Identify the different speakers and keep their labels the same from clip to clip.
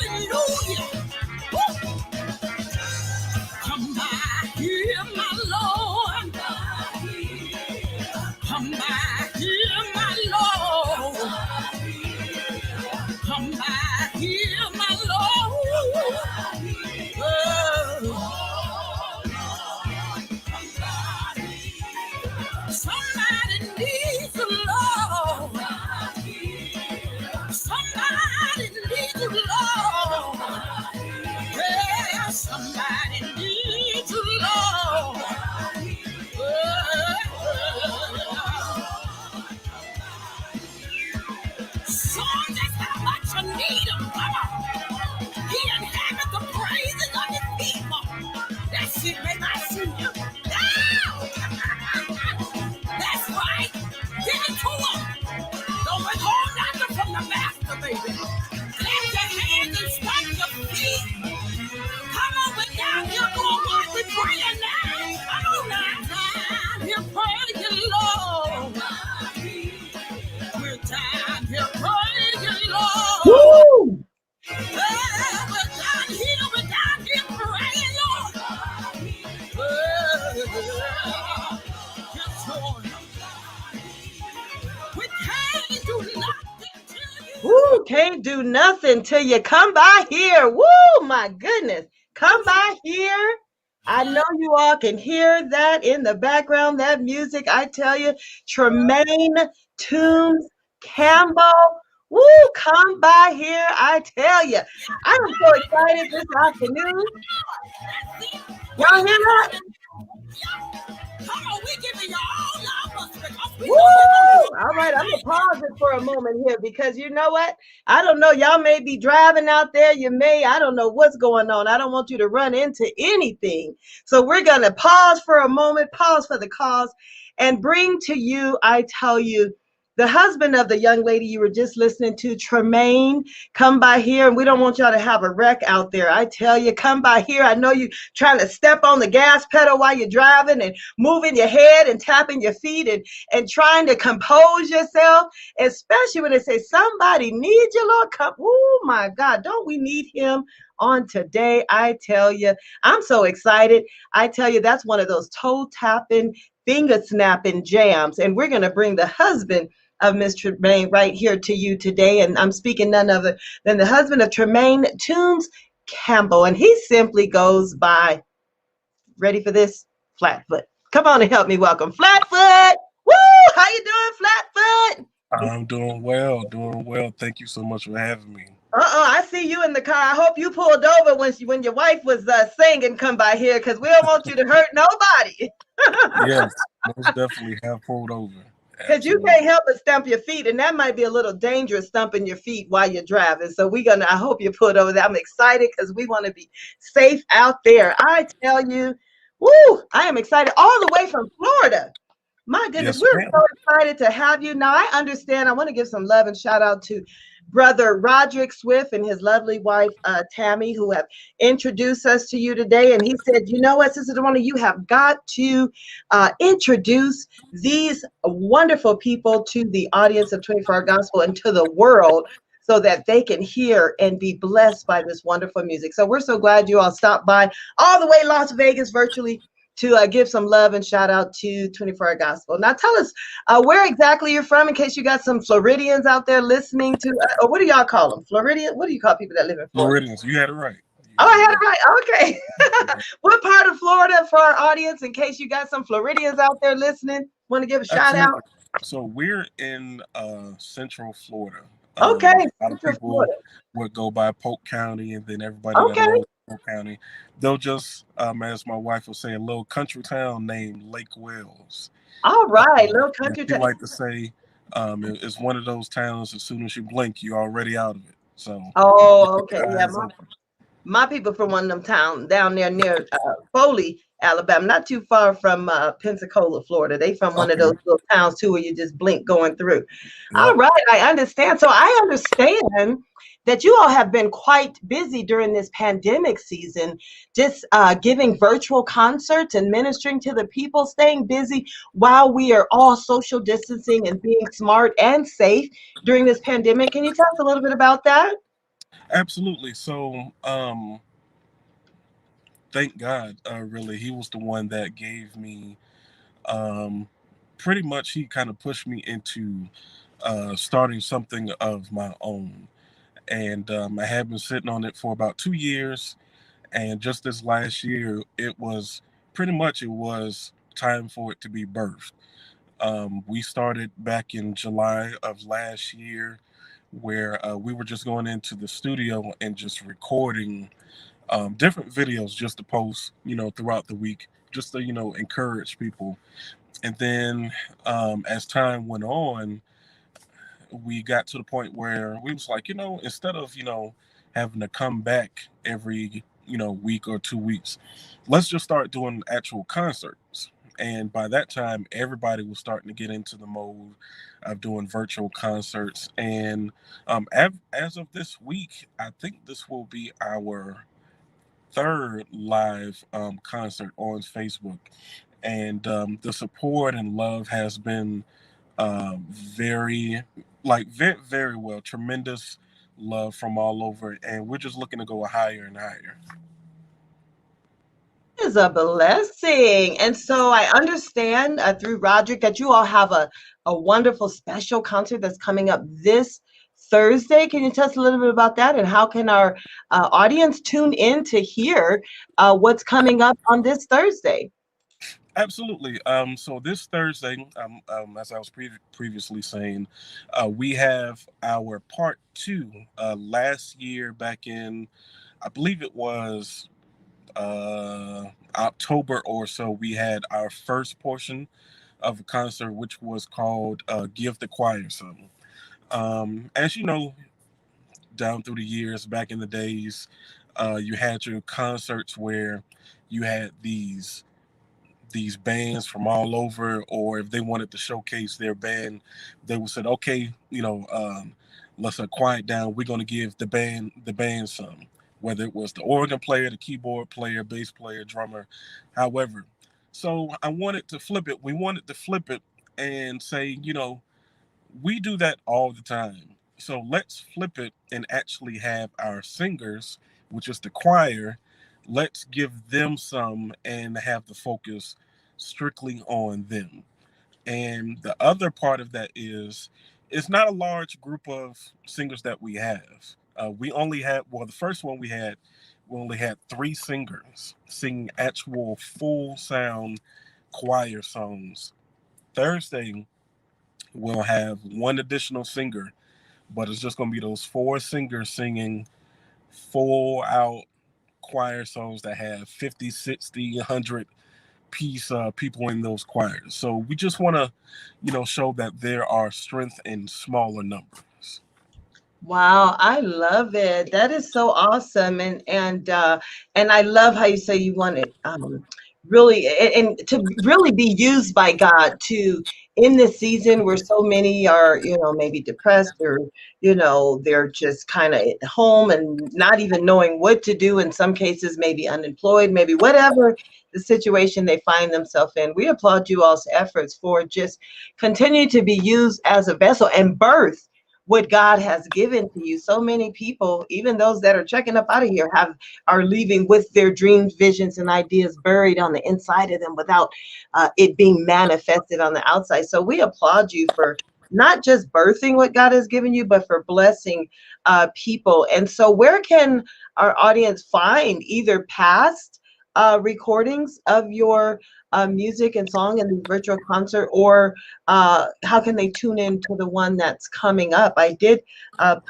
Speaker 1: Hallelujah. Woo. Come by here, my Lord. Come by here, my Lord. Come by here, my Lord. Somebody needs the Lord. Somebody needs the Lord. Yeah, somebody needs the Lord. So that's how much you need him. Come on. He inhabits the praises of his people. That shit make I see you. That's right. Give it to him. Don't withhold nothing from the master, baby. Clap your hands and stomp your feet. Come on, we're down here going what we praying now. Come on now. Here praise you, Lord. We're down here praise you, Lord.
Speaker 2: Woo!
Speaker 1: We're down here praying, Lord. Yes, Lord. We can't do nothing till you.
Speaker 2: Woo, can't do nothing till you come by here. Woo, my goodness. Come by here. I know you all can hear that in the background, that music. I tell you, Tremaine Toombs Campbell. Woo, come by here. I tell you, I am so excited this afternoon. Y'all hear that?
Speaker 1: Come on, we giving you all our us because we
Speaker 2: Woo!
Speaker 1: know
Speaker 2: All right, I'm gonna pause it for a moment here because you know what? I don't know. Y'all may be driving out there. I don't know what's going on. I don't want you to run into anything. So we're gonna pause for a moment, pause for the cause, and bring to you, I tell you, the husband of the young lady you were just listening to, Tremaine, come by here. And we don't want y'all to have a wreck out there. I tell you, come by here. I know you trying to step on the gas pedal while you're driving and moving your head and tapping your feet and trying to compose yourself, especially when they say somebody needs you, Lord. Come, oh my God, don't we need him on today? I tell you, I'm so excited. I tell you, that's one of those toe tapping, finger snapping jams. And we're going to bring the husband of Miss Tremaine right here to you today. And I'm speaking none other than the husband of Tremaine Toombs Campbell. And he simply goes by, ready for this? Flatfoot. Come on and help me welcome Flatfoot. Woo! How you doing, Flatfoot?
Speaker 3: I'm doing well, doing well. Thank you so much for having me.
Speaker 2: I see you in the car. I hope you pulled over when your wife was singing "Come By Here" because we don't want you to hurt nobody.
Speaker 3: Yes, most definitely have pulled over.
Speaker 2: Because you can't help but stump your feet, and that might be a little dangerous, stumping your feet while you're driving. So I hope you pulled over there. I'm excited because we want to be safe out there. I tell you, woo, I am excited all the way from Florida. My goodness,
Speaker 3: Yes,
Speaker 2: we're
Speaker 3: ma'am.
Speaker 2: so excited to have you. Now, I understand. I want to give some love and shout out to Brother Roderick Swift and his lovely wife, Tammy, who have introduced us to you today. And he said, you know what, Sister Dewana, you have got to introduce these wonderful people to the audience of 24-Hour Gospel and to the world so that they can hear and be blessed by this wonderful music. So we're so glad you all stopped by all the way Las Vegas virtually to give some love and shout out to 24-Hour Gospel. Now tell us where exactly you're from in case you got some Floridians out there listening to, or what do y'all call them? Floridian? What do you call people that live in Florida?
Speaker 3: Floridians, you had it right.
Speaker 2: Oh, I had it right. Okay. What part of Florida for our audience in case you got some Floridians out there listening? Want to give a shout out?
Speaker 3: So we're in Central Florida.
Speaker 2: Okay.
Speaker 3: A lot of people would go by Polk County, and then everybody that knows Polk County, they'll just, as my wife was saying, a little country town named Lake Wells.
Speaker 2: All right, little country town.
Speaker 3: We like to say it's one of those towns, as soon as you blink, you're already out of it. So.
Speaker 2: Oh, okay. Yeah, my people from one of them towns down there near Foley, Alabama, not too far from Pensacola, Florida. They from one of those little towns too, where you just blink going through. Yeah. All right, I understand. So I understand that you all have been quite busy during this pandemic season, just giving virtual concerts and ministering to the people, staying busy while we are all social distancing and being smart and safe during this pandemic. Can you tell us a little bit about that?
Speaker 3: Absolutely. So, thank God, really, he was the one that gave me, um, pretty much, he kind of pushed me into starting something of my own. And I have been sitting on it for about 2 years. And just this last year, it was time for it to be birthed. We started back in July of last year, where we were just going into the studio and just recording different videos just to post, throughout the week, just to, encourage people. And then as time went on, we got to the point where we was like, instead of, having to come back every, week or 2 weeks, let's just start doing actual concerts. And by that time, everybody was starting to get into the mode of doing virtual concerts. And as of this week, I think this will be our third live concert on Facebook. And the support and love has been very, very, very well. Tremendous love from all over, and we're just looking to go higher and higher.
Speaker 2: Is a blessing. And so I understand through Roderick that you all have a wonderful special concert that's coming up this Thursday. Can you tell us a little bit about that? And how can our audience tune in to hear what's coming up on this Thursday?
Speaker 3: Absolutely. So this Thursday, as I was previously saying, we have our part two. Last year, back in, I believe it was October or so, we had our first portion of a concert, which was called "Give the Choir Some." As you know, down through the years, back in the days, you had your concerts where you had these bands from all over, or if they wanted to showcase their band, they would say, "Okay, let's quiet down. We're going to give the band some." Whether it was the organ player, the keyboard player, bass player, drummer, however. So I wanted to flip it. We wanted to flip it and say, we do that all the time. So let's flip it and actually have our singers, which is the choir, let's give them some and have the focus strictly on them. And the other part of that is it's not a large group of singers that we have. We only had, well, the first one we only had three singers singing actual full sound choir songs. Thursday, we'll have one additional singer, but it's just going to be those four singers singing full out choir songs that have 50, 60, 100 piece people in those choirs. So we just want to, show that there are strength in smaller numbers.
Speaker 2: Wow, I love it. That is so awesome, and I love how you say you want it really and to really be used by God to in this season where so many are, maybe depressed or they're just kind of at home and not even knowing what to do. In some cases, maybe unemployed, maybe whatever the situation they find themselves in. We applaud you all's efforts for just continue to be used as a vessel and birth what God has given to you. So many people, even those that are checking up out of here, are leaving with their dreams, visions, and ideas buried on the inside of them without it being manifested on the outside. So we applaud you for not just birthing what God has given you, but for blessing people. And so, where can our audience find either past recordings of your music and song in the virtual concert, or how can they tune in to the one that's coming up? I did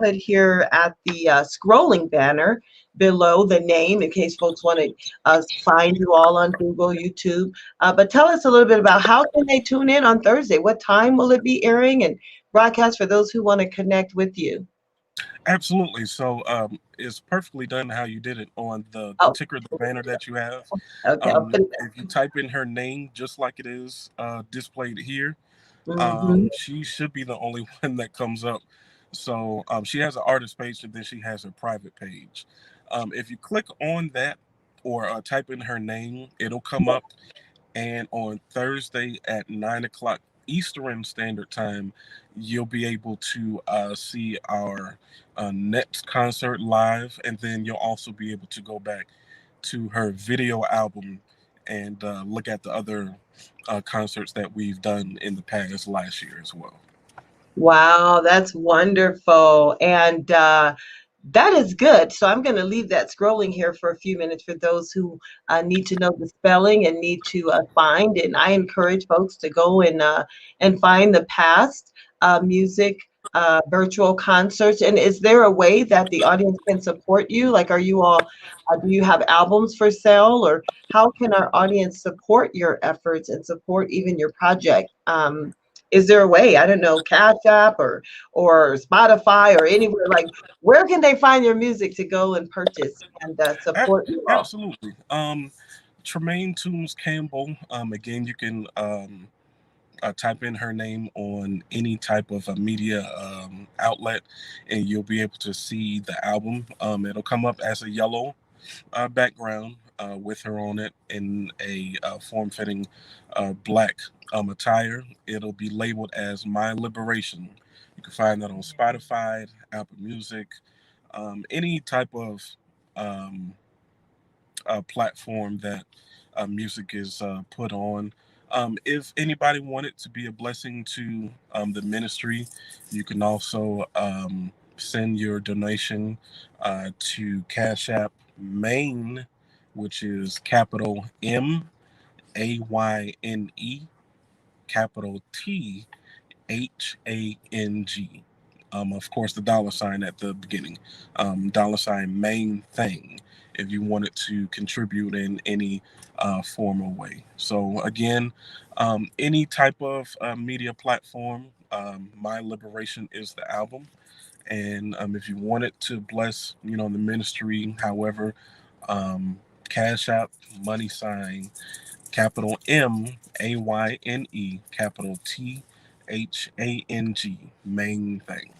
Speaker 2: put here at the scrolling banner below the name in case folks want to find you all on Google, YouTube. But tell us a little bit about how can they tune in on Thursday? What time will it be airing and broadcast for those who want to connect with you?
Speaker 3: Absolutely. So it's perfectly done how you did it on the
Speaker 2: Oh,
Speaker 3: ticker, the banner that you have.
Speaker 2: okay, I'll put it
Speaker 3: If you type in her name just like it is displayed here,
Speaker 2: there. Hmm.
Speaker 3: she should be the only one that comes up. So she has an artist page and then she has her private page. If you click on that or type in her name, it'll come up. And on Thursday at 9 o'clock Eastern Standard Time, you'll be able to see our next concert live, and then you'll also be able to go back to her video album and look at the other concerts that we've done in the past last year as well.
Speaker 2: Wow, that's wonderful. And that is good. So I'm going to leave that scrolling here for a few minutes for those who need to know the spelling and need to find. And I encourage folks to go and find the past music virtual concerts. And is there a way that the audience can support you? Like, are you all, do you have albums for sale, or how can our audience support your efforts and support even your project? Is there a way? I don't know, Cash App or Spotify or anywhere. Like, where can they find your music to go and purchase and support you all?
Speaker 3: Absolutely. Tremaine Toombs Campbell. Again, you can type in her name on any type of a media outlet, and you'll be able to see the album. It'll come up as a yellow background with her on it in a form-fitting black attire. It'll be labeled as My Liberation. You can find that on Spotify, Apple Music, any type of um, platform that music is put on. If anybody wanted to be a blessing to the ministry, you can also send your donation to Cash App Maine, which is capital MAYNE, capital THANG. Of course, the dollar sign at the beginning, dollar sign main thing, if you wanted to contribute in any formal way. So, again, any type of media platform, My Liberation is the album. And if you wanted to bless, the ministry, however, Cash App, money sign, capital MAYNE, capital THANG, main thing.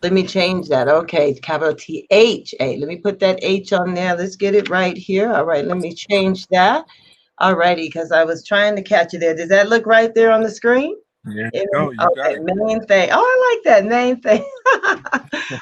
Speaker 2: Let me change that. Okay, capital THA. Let me put that H on there. Let's get it right here. All right, let me change that. All righty, because I was trying to catch it there. Does that look right there on the screen?
Speaker 3: There you
Speaker 2: And,
Speaker 3: go. You got
Speaker 2: okay,
Speaker 3: it.
Speaker 2: main thing. Oh, I like that main thing.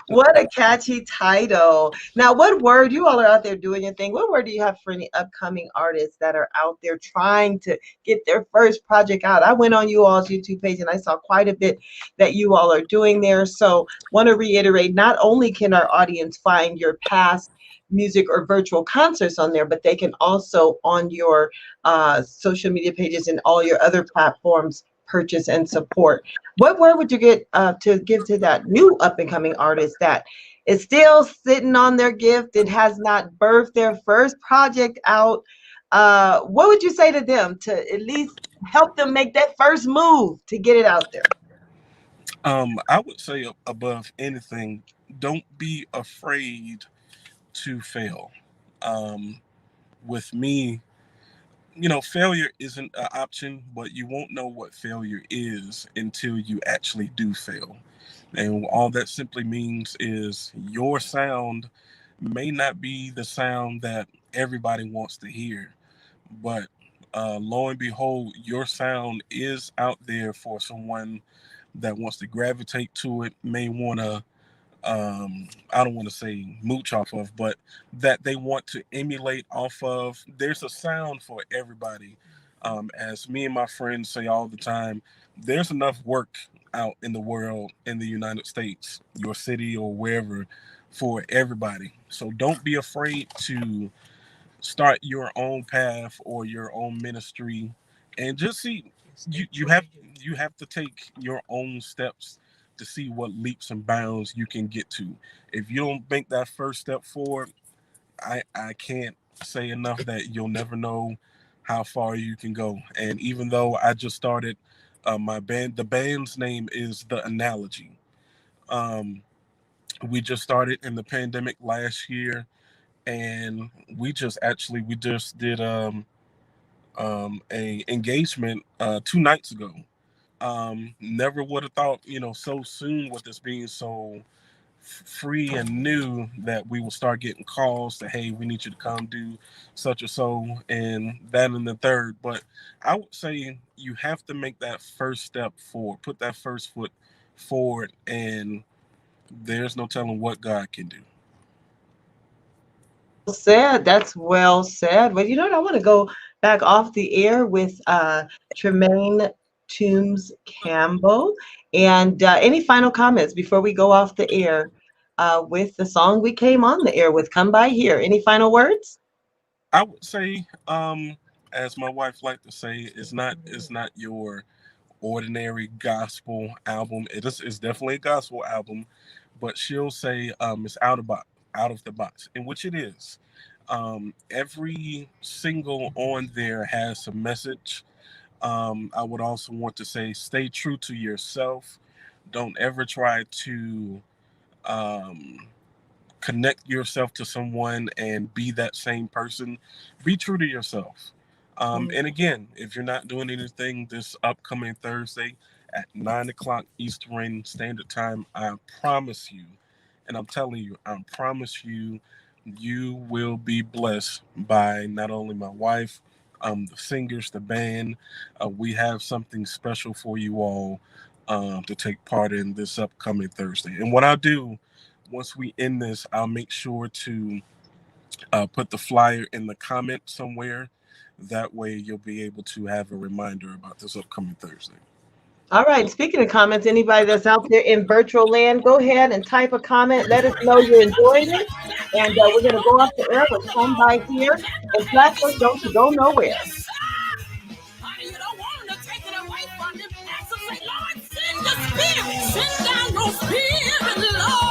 Speaker 2: What a catchy title. Now, what word, you all are out there doing your thing. What word do you have for any upcoming artists that are out there trying to get their first project out? I went on you all's YouTube page and I saw quite a bit that you all are doing there. So, want to reiterate, not only can our audience find your past music or virtual concerts on there, but they can also on your social media pages and all your other platforms purchase and support. What word would you get to give to that new up and coming artist that is still sitting on their gift and has not birthed their first project out? What would you say to them to at least help them make that first move to get it out there?
Speaker 3: I would say above anything, don't be afraid to fail. Um, with me, failure isn't an option, but you won't know what failure is until you actually do fail. And all that simply means is your sound may not be the sound that everybody wants to hear, but lo and behold, your sound is out there for someone that wants to gravitate to it, may want to I don't want to say mooch off of, but that they want to emulate off of. There's a sound for everybody. As me and my friends say all the time, there's enough work out in the world, in the United States, your city or wherever, for everybody. So don't be afraid to start your own path or your own ministry, and just see, you have to take your own steps to see what leaps and bounds you can get to. If you don't make that first step forward, I can't say enough that you'll never know how far you can go. And even though I just started my band, the band's name is The Analogy. um, we just started in the pandemic last year, and we just did a engagement 2 nights ago. Never would have thought, so soon with this being so free and new that we will start getting calls to, hey, we need you to come do such or so and that and the third. But I would say you have to make that first step forward, put that first foot forward, and there's no telling what God can do.
Speaker 2: Said. That's well said. Well, you know what? I want to go back off the air with Tremaine Toombs Campbell. And any final comments before we go off the air with the song we came on the air with? Come by here. Any final words?
Speaker 3: I would say, as my wife liked to say, it's not your ordinary gospel album. It's definitely a gospel album, but she'll say it's out of the box, in which it is. Every single on there has a message. I would also want to say, stay true to yourself. Don't ever try to um, connect yourself to someone and be that same person. Be true to yourself. And again, if you're not doing anything this upcoming Thursday at 9 o'clock Eastern Standard Time, I promise you, and I'm telling you, I promise you, you will be blessed by not only my wife, the singers, the band. We have something special for you all to take part in this upcoming Thursday. And what I'll do once we end this, I'll make sure to put the flyer in the comment somewhere. That way, you'll be able to have a reminder about this upcoming Thursday.
Speaker 2: All right. Speaking of comments, anybody that's out there in virtual land, go ahead and type a comment. Let us know you're enjoying it. And we're going to go off the air with Come By Here. And Flatfoot, don't you go nowhere.
Speaker 1: Yes, sir. Honey, you don't want them to take it away from them. Ask them, say, Lord, send the spirit. Send down your spirit, Lord.